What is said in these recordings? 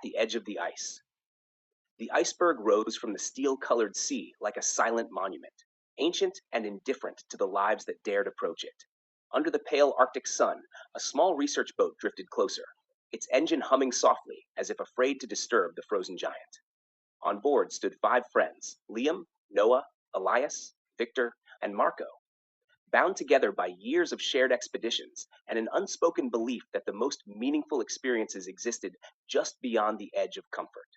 the edge of the ice. The iceberg rose from the steel-colored sea like a silent monument, ancient and indifferent to the lives that dared approach it. Under the pale Arctic sun, a small research boat drifted closer, its engine humming softly as if afraid to disturb the frozen giant. On board stood 5 friends: Liam, Noah, Elias, Victor, and Marco, bound together by years of shared expeditions and an unspoken belief that the most meaningful experiences existed just beyond the edge of comfort.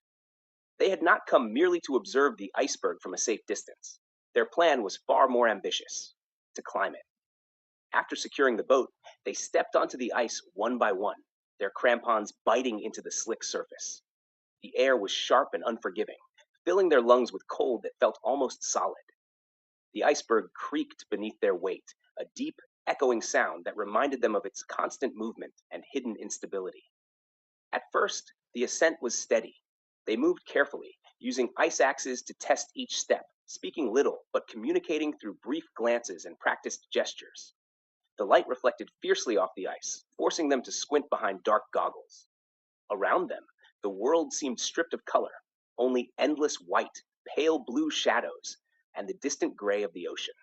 They had not come merely to observe the iceberg from a safe distance. Their plan was far more ambitious: to climb it. After securing the boat, they stepped onto the ice one by one, their crampons biting into the slick surface. The air was sharp and unforgiving, filling their lungs with cold that felt almost solid. The iceberg creaked beneath their weight, a deep, echoing sound that reminded them of its constant movement and hidden instability. At first, the ascent was steady. They moved carefully, using ice axes to test each step, speaking little but communicating through brief glances and practiced gestures. The light reflected fiercely off the ice, forcing them to squint behind dark goggles. Around them, the world seemed stripped of color, only endless white, pale blue shadows, and the distant gray of the ocean.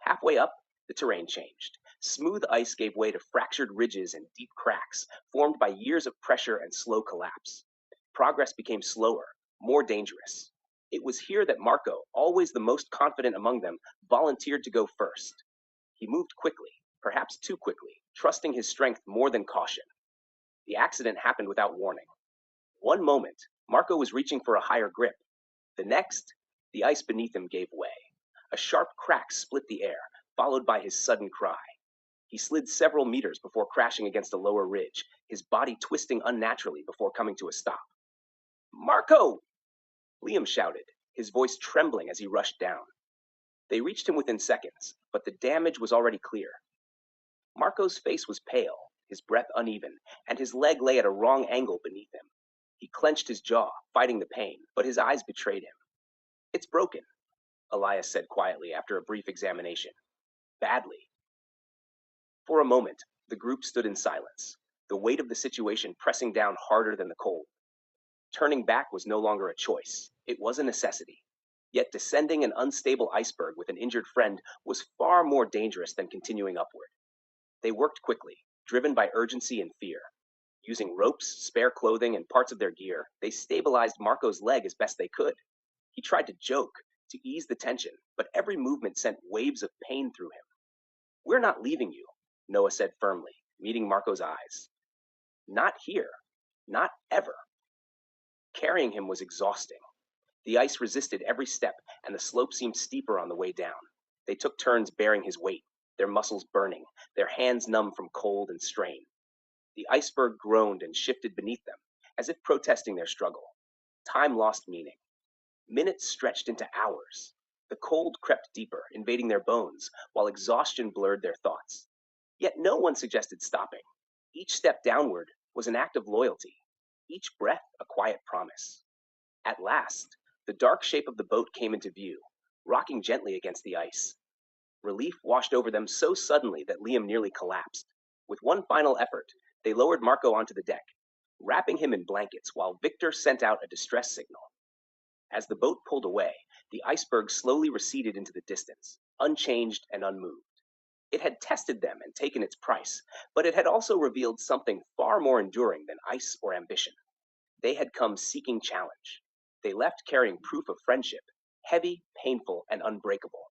Halfway up, the terrain changed. Smooth ice gave way to fractured ridges and deep cracks, formed by years of pressure and slow collapse. Progress became slower, more dangerous. It was here that Marco, always the most confident among them, volunteered to go first. He moved quickly, perhaps too quickly, trusting his strength more than caution. The accident happened without warning. One moment, Marco was reaching for a higher grip. The next, the ice beneath him gave way. A sharp crack split the air, followed by his sudden cry. He slid several meters before crashing against a lower ridge, his body twisting unnaturally before coming to a stop. "Marco!" Liam shouted, his voice trembling as he rushed down. They reached him within seconds, but the damage was already clear. Marco's face was pale, his breath uneven, and his leg lay at a wrong angle beneath him. He clenched his jaw, fighting the pain, but his eyes betrayed him. "It's broken," Elias said quietly after a brief examination. "Badly." For a moment, the group stood in silence, the weight of the situation pressing down harder than the cold. Turning back was no longer a choice, it was a necessity. Yet descending an unstable iceberg with an injured friend was far more dangerous than continuing upward. They worked quickly, driven by urgency and fear. Using ropes, spare clothing, and parts of their gear, they stabilized Marco's leg as best they could. He tried to joke, to ease the tension, but every movement sent waves of pain through him. "We're not leaving you," Noah said firmly, meeting Marco's eyes. "Not here. Not ever." Carrying him was exhausting. The ice resisted every step, and the slope seemed steeper on the way down. They took turns bearing his weight, their muscles burning, their hands numb from cold and strain. The iceberg groaned and shifted beneath them, as if protesting their struggle. Time lost meaning. Minutes stretched into hours. The cold crept deeper, invading their bones, while exhaustion blurred their thoughts. Yet no one suggested stopping. Each step downward was an act of loyalty, each breath a quiet promise. At last, the dark shape of the boat came into view, rocking gently against the ice. Relief washed over them so suddenly that Liam nearly collapsed. With one final effort, they lowered Marco onto the deck, wrapping him in blankets while Victor sent out a distress signal. As the boat pulled away, the iceberg slowly receded into the distance, unchanged and unmoved. It had tested them and taken its price, but it had also revealed something far more enduring than ice or ambition. They had come seeking challenge. They left carrying proof of friendship, heavy, painful, and unbreakable.